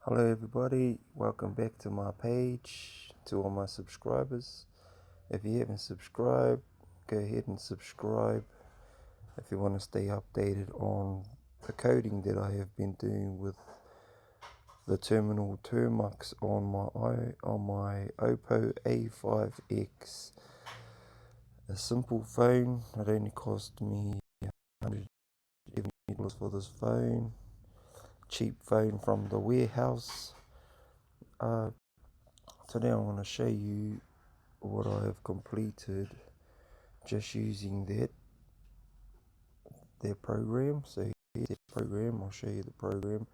Hello everybody, welcome back to my page, to all my subscribers. If you haven't subscribed, go ahead and subscribe if you want to stay updated on the coding that I have been doing with the terminal Termux on my Oppo A5X. A simple phone. It only cost me $170 for this phone. Cheap phone from the warehouse. Today I want to show you what I have completed just using their program. So here's their program. I'll show you the program.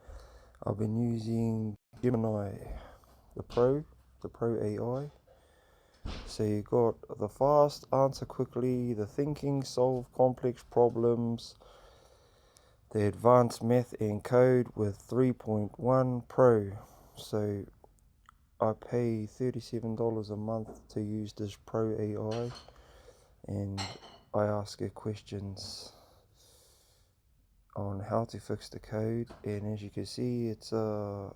I've been using Gemini, the Pro AI. So you got the fast, answer quickly, the thinking, solve complex problems, the advanced math and code with 3.1 Pro. So I pay $37 a month to use this Pro AI, and I ask her questions on how to fix the code. And as you can see, it's a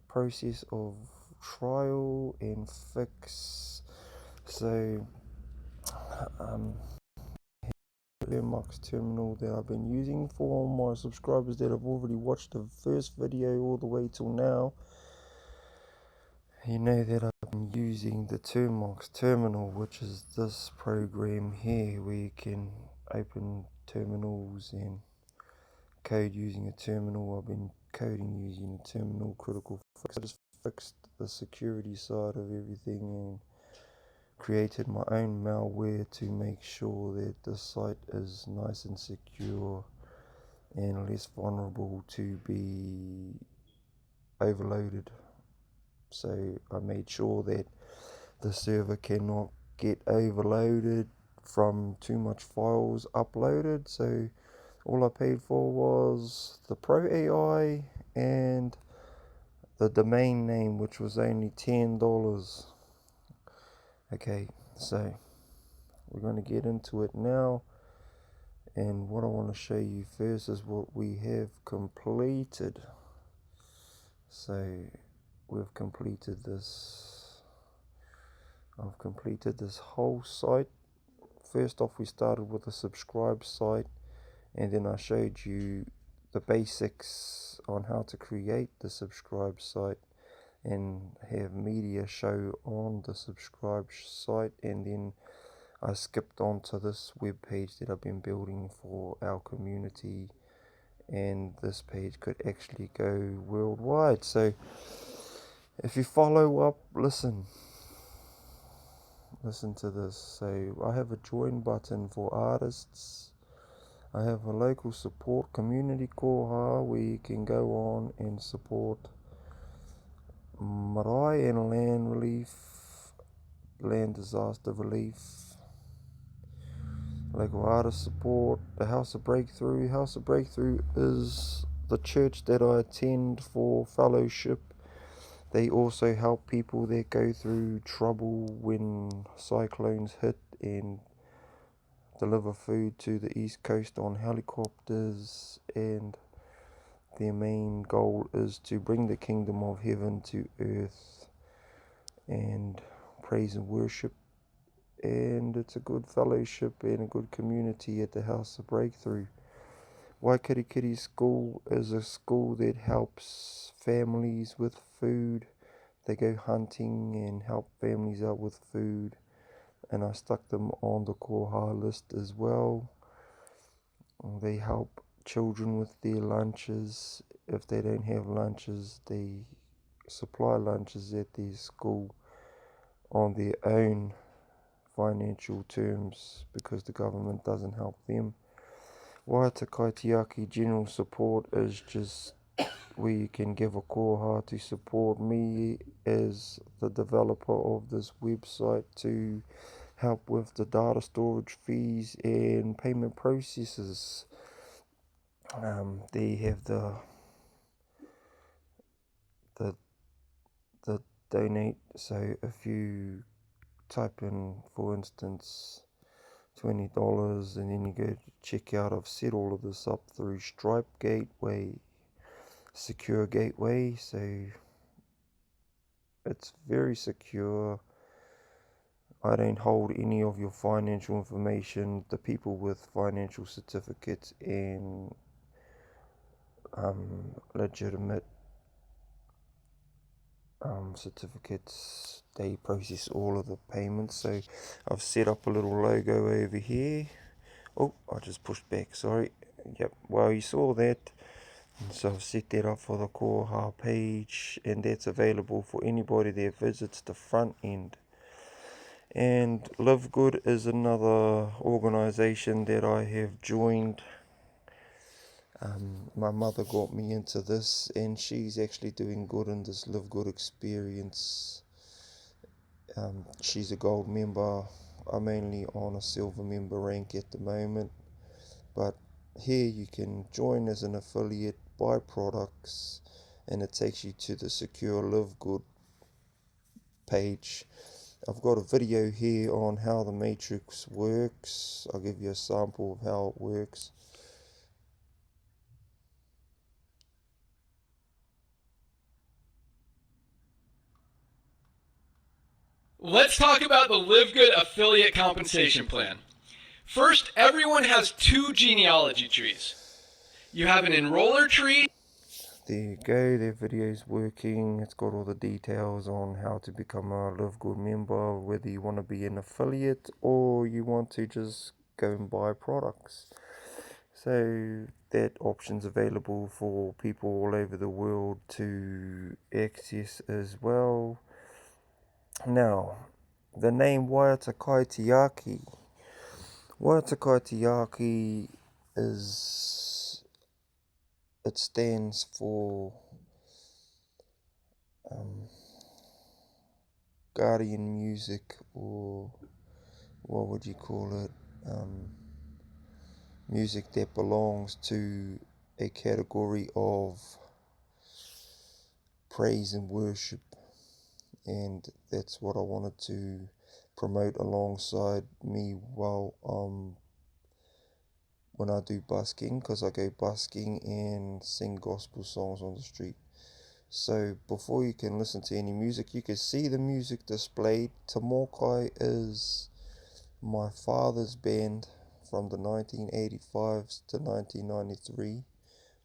process of trial and fix. So Termux terminal that I've been using for my subscribers that have already watched the first video all the way till now. You know that I've been using the Termux terminal, which is this program here, where you can open terminals and code using a terminal. I've been coding using a terminal critical fix. I just fixed the security side of everything and created my own malware to make sure that the site is nice and secure and less vulnerable to be overloaded. So I made sure that the server cannot get overloaded from too much files uploaded. So all I paid for was the Pro AI and the domain name, which was only $10. Okay, so we're going to get into it now, and what I want to show you first is what we have completed. So we've completed this. I've completed this whole site. First off, we started with a subscribe site, and then I showed you the basics on how to create the subscribe site and have media show on the subscribe site, and then I skipped on to this web page that I've been building for our community, and this page could actually go worldwide. So if you follow up, listen to this. So I have a join button for artists. I have a local support community koha where you can go on and support marae and land relief, land disaster relief, local artist support, the House of Breakthrough. House of Breakthrough is the church that I attend for fellowship. They also help people that go through trouble when cyclones hit and deliver food to the East Coast on helicopters, and their main goal is to bring the kingdom of heaven to earth and praise and worship. And it's a good fellowship and a good community at the House of Breakthrough. Waikirikiri School is a school that helps families with food. They go hunting and help families out with food, and I stuck them on the koha list as well. They help children with their lunches. If they don't have lunches, they supply lunches at their school on their own financial terms because the government doesn't help them. Waiata Kaitiaki General Support is just where you can give a koha to support me as the developer of this website to help with the data storage fees and payment processes. They have the donate. So if you type in, for instance, $20, and then you go to checkout, I've set all of this up through Stripe Gateway. secure gateway, so it's very secure. I don't hold any of your financial information. The people with financial certificates and legitimate certificates, they process all of the payments. So I've set up a little logo over here. Oh, I just pushed back, sorry. Yep, well, you saw that. And so I've set that up for the Koha page, and that's available for anybody that visits the front end. And Live Good is another organization that I have joined. My mother got me into this, and she's actually doing good in this Live Good experience. She's a gold member. I'm only on a silver member rank at the moment, but here you can join as an affiliate, buy products, and it takes you to the secure Live Good page. I've got a video here on how the matrix works. I'll give you a sample of how it works. Let's talk about the Live Good affiliate compensation plan. First, everyone has two genealogy trees. You have an enroller tree. There you go, their video's working. It's got all the details on how to become a Live Good member, whether you want to be an affiliate or you want to just go and buy products. So that option's available for people all over the world to access as well. Now, the name Waiata Kaitiaki. Waiata Kaitiaki it stands for guardian music, or what would you call it? Music that belongs to a category of praise and worship. And that's what I wanted to promote alongside me while when I do busking, because I go busking and sing gospel songs on the street. So before you can listen to any music, you can see the music displayed. Tamokai is my father's band from the 1985s to 1993.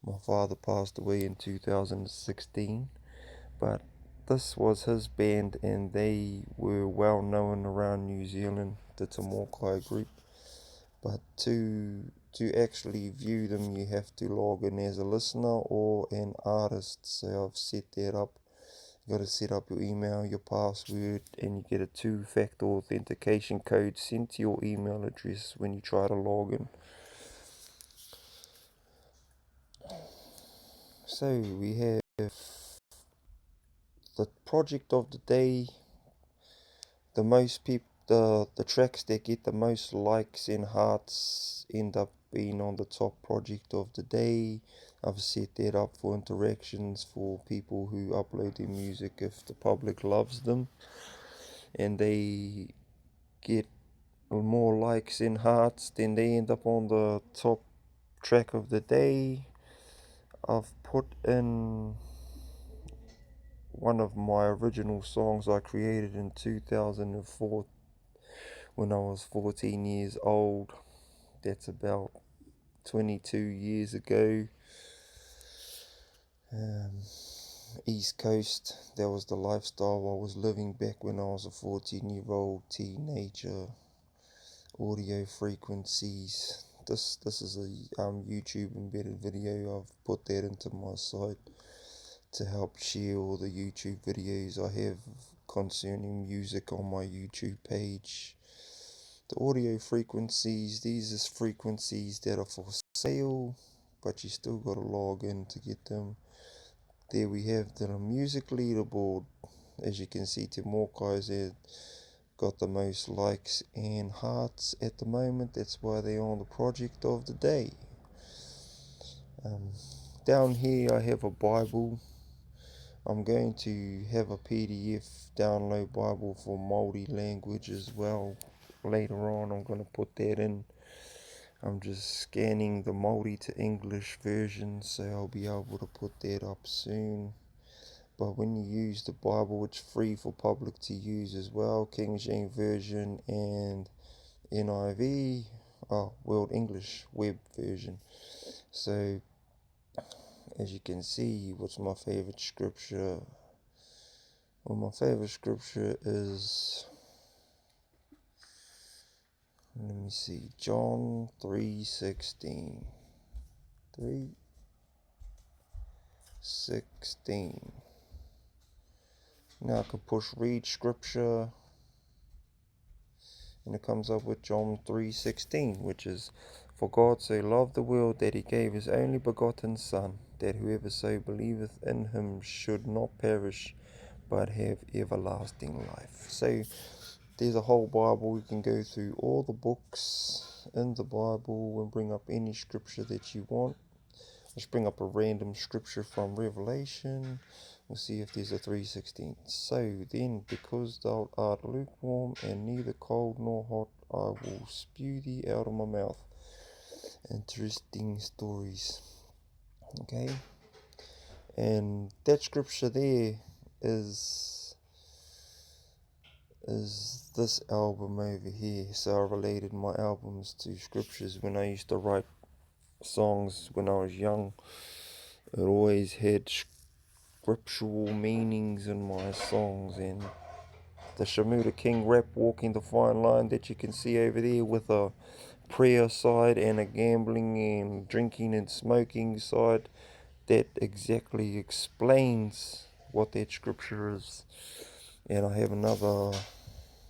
My father passed away in 2016, but this was his band, and they were well known around New Zealand, the Tamokai group. But to actually view them, you have to log in as a listener or an artist. So I've set that up. You got to set up your email, your password, and you get a two-factor authentication code sent to your email address when you try to log in. So we have the project of the day. The tracks that get the most likes and hearts end up being on the top project of the day. I've set that up for interactions for people who upload their music. If the public loves them and they get more likes and hearts, then they end up on the top track of the day. I've put in one of my original songs I created in 2004 when I was 14 years old. That's about 22 years ago. East Coast, that was the lifestyle I was living back when I was a 14-year-old teenager. Audio frequencies. This is a YouTube embedded video. I've put that into my site to help share all the YouTube videos I have concerning music on my YouTube page. The audio frequencies, these is frequencies that are for sale, but you still got to log in to get them. There we have the music leaderboard. As you can see, Timorkai's got the most likes and hearts at the moment. That's why they're on the project of the day. Down here I have a Bible. I'm going to have a PDF download Bible for Māori language as well. Later on I'm going to put that in. I'm just scanning the Māori to English version, so I'll be able to put that up soon. But when you use the Bible, it's free for public to use as well. King James Version and NIV, World English Web Version. So, as you can see, what's my favorite scripture? Well, my favorite scripture is, let me see, John 3:16. 3:16. Now I can push read scripture, and it comes up with John 3:16, which is, "For God so loved the world that he gave his only begotten Son, that whoever so believeth in him should not perish, but have everlasting life." So there's a whole Bible. You can go through all the books in the Bible and bring up any scripture that you want. Let's bring up a random scripture from Revelation. We'll see if there's a 3:16. "So then, because thou art lukewarm and neither cold nor hot, I will spew thee out of my mouth." Interesting stories. Okay. And that scripture there is this album over here. So I related my albums to scriptures. When I used to write songs when I was young, it always had scriptural meanings in my songs. And the Shamuda King rap, "Walking the Fine Line," that you can see over there, with a prayer side and a gambling and drinking and smoking side, that exactly explains what that scripture is. And I have another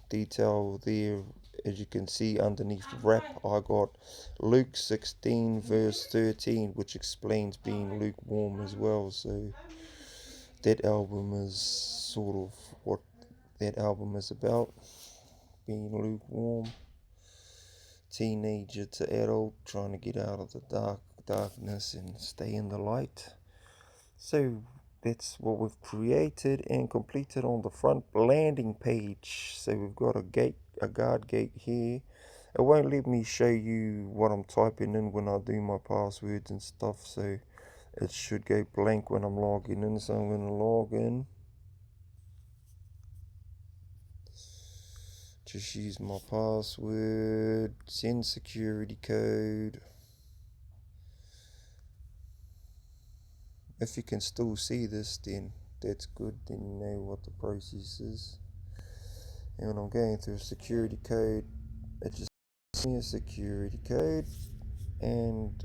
detail there. As you can see underneath rap, I got Luke 16 verse 13, which explains being lukewarm as well. So that album is sort of what that album is about, being lukewarm, teenager to adult, trying to get out of the darkness and stay in the light. So that's what we've created and completed on the front landing page. So we've got a guard gate here. It won't let me show you what I'm typing in when I do my passwords and stuff, so it should go blank when I'm logging in. So I'm going to log in. Just use my password, send security code. If you can still see this, then that's good, then you know what the process is. And when I'm going through a security code, it just gives me a security code, and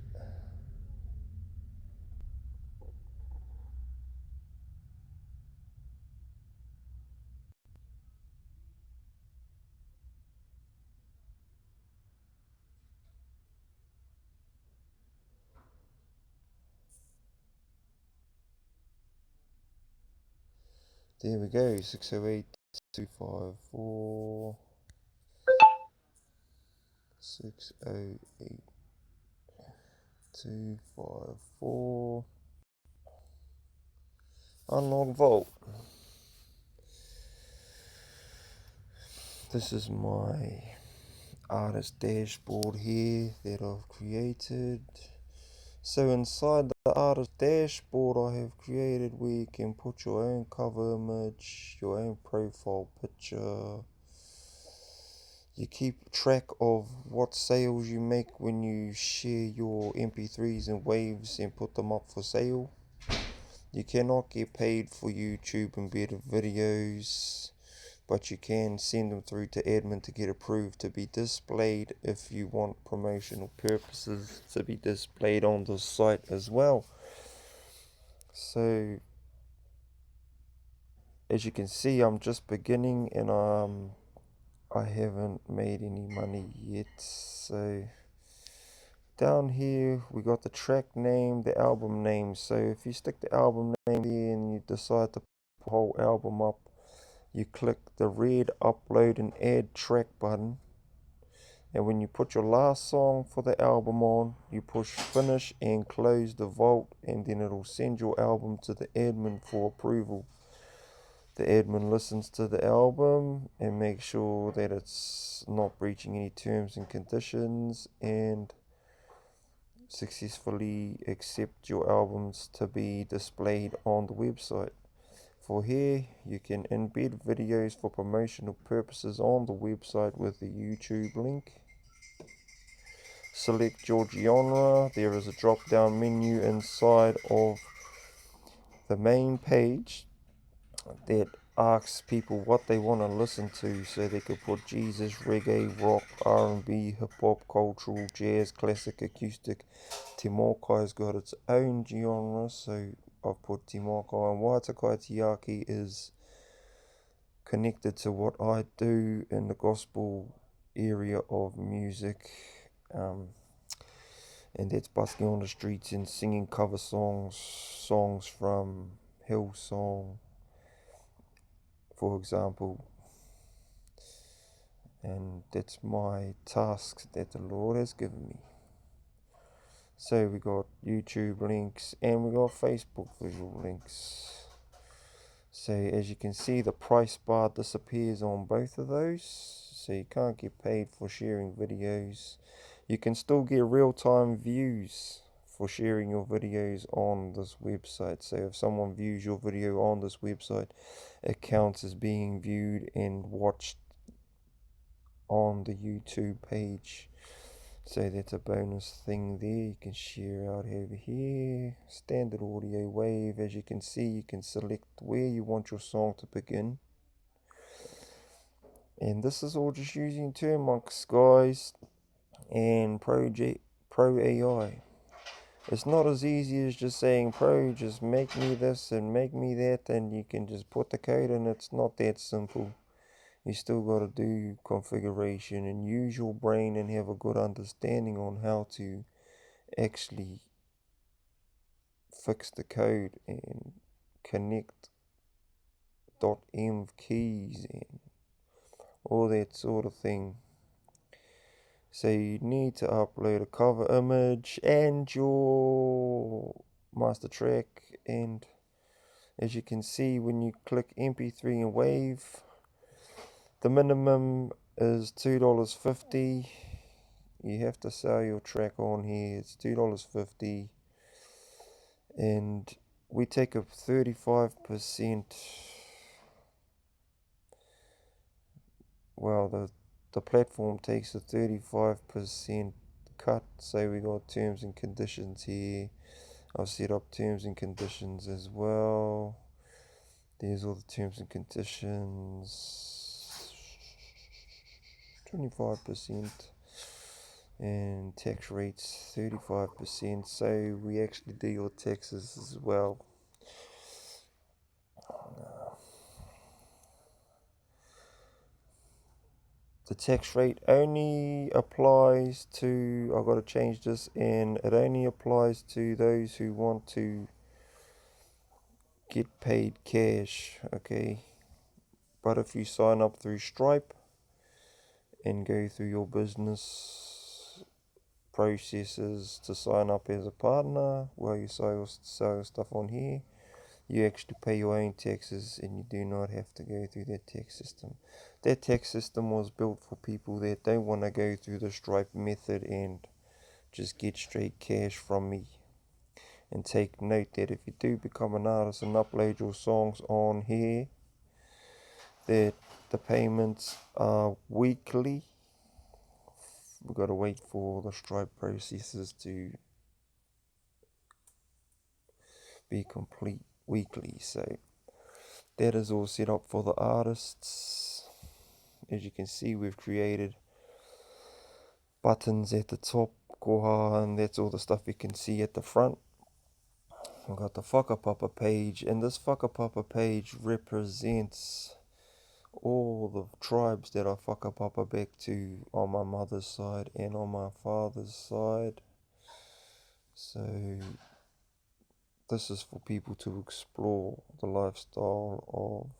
there we go, 608-254 608-254. Unlock Vault. This is my artist dashboard here that I've created. So inside the artist dashboard I have created, where you can put your own cover image, your own profile picture. You keep track of what sales you make when you share your MP3s and waves and put them up for sale. You cannot get paid for YouTube embedded videos, but you can send them through to admin to get approved to be displayed if you want promotional purposes to be displayed on the site as well. So as you can see, I'm just beginning, and I haven't made any money yet. So down here we got the track name, the album name. So if you stick the album name there and you decide to put the whole album up, you click the red upload and add track button, and when you put your last song for the album on, you push finish and close the vault, and then it'll send your album to the admin for approval. The admin listens to the album and makes sure that it's not breaching any terms and conditions, and successfully accept your albums to be displayed on the website. For here, you can embed videos for promotional purposes on the website with the YouTube link. Select your genre. There is a drop down menu inside of the main page that asks people what they want to listen to, so they could put Jesus, reggae, rock, R&B, hip-hop, cultural, jazz, classic, acoustic. Te Mokai's got its own genre, so I've put Te Mokai, and Waitakai Tiaki is connected to what I do in the gospel area of music, and that's busking on the streets and singing cover songs from Hillsong, for example. And that's my task that the Lord has given me. So we got YouTube links and we got Facebook visual links. So as you can see, the price bar disappears on both of those, so you can't get paid for sharing videos. You can still get real-time views for sharing your videos on this website. So if someone views your video on this website, it counts as being viewed and watched on the YouTube page. So that's a bonus thing there. You can share out over here. Standard audio wave. As you can see, you can select where you want your song to begin. And this is all just using Termux, guys, and Pro AI. It's not as easy as just saying, Pro, just make me this and make me that, and you can just put the code in. It's not that simple. You still got to do configuration and use your brain and have a good understanding on how to actually fix the code and connect .env keys and all that sort of thing. So you need to upload a cover image and your master track, and as you can see, when you click MP3 and WAV, the minimum is $2.50. You have to sell your track on here. It's $2.50, and we take a 35%. Well, the platform takes a 35% cut. So we got terms and conditions here. I've set up terms and conditions as well. There's all the terms and conditions. 25%. And tax rates 35%, so we actually do your taxes as well. The tax rate only applies to, I've got to change this, and it only applies to those who want to get paid cash, okay? But if you sign up through Stripe and go through your business processes to sign up as a partner while you sell your stuff on here, you actually pay your own taxes and you do not have to go through that tax system. That tax system was built for people that don't want to go through the Stripe method and just get straight cash from me. And take note that if you do become an artist and upload your songs on here, that the payments are weekly. We've got to wait for the Stripe processes to be complete weekly. So that is all set up for the artists. As you can see, we've created buttons at the top, koha, and that's all the stuff you can see at the front. We've got the whakapapa page, and this whakapapa page represents all the tribes that I whakapapa back to on my mother's side and on my father's side. So this is for people to explore the lifestyle of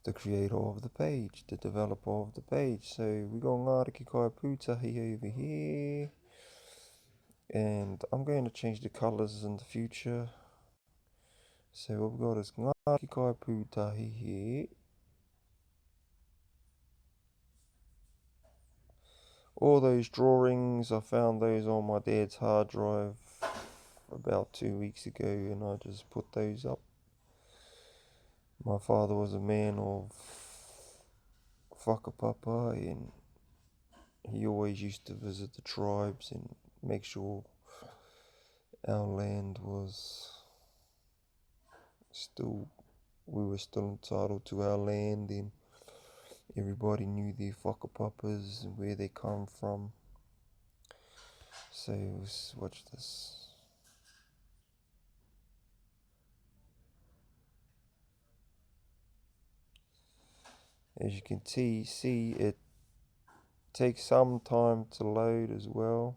the creator of the page, the developer of the page. So we got Ngāra Ki Kai Pūtahi over here, and I'm going to change the colors in the future. So what we've got is Ngāra Ki Kai Pūtahi here, All those drawings, I found those on my dad's hard drive about 2 weeks ago, and I just put those up. My father was a man of whakapapa, and he always used to visit the tribes and make sure our land was still, we were still entitled to our land, and everybody knew their whakapapas and where they come from. So let's watch this. As you can see, it takes some time to load as well.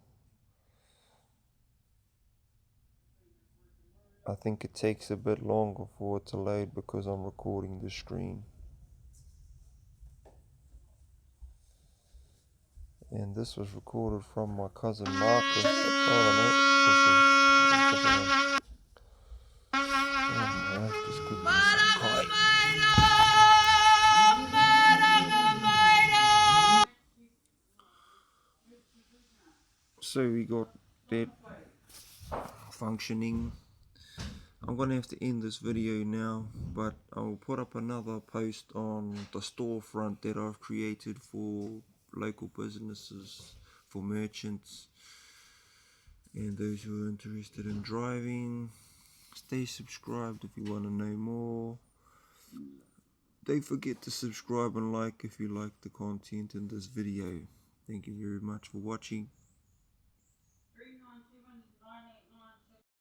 I think it takes a bit longer for it to load because I'm recording the screen. And this was recorded from my cousin Marcus. Oh no, this is a different one. Oh, my wife just could be some kite. So we got that functioning. I'm gonna have to end this video now, but I'll put up another post on the storefront that I've created for local businesses, for merchants, and those who are interested in driving. Stay subscribed if you want to know more. Don't forget to subscribe and like if you like the content in this video. Thank you very much for watching.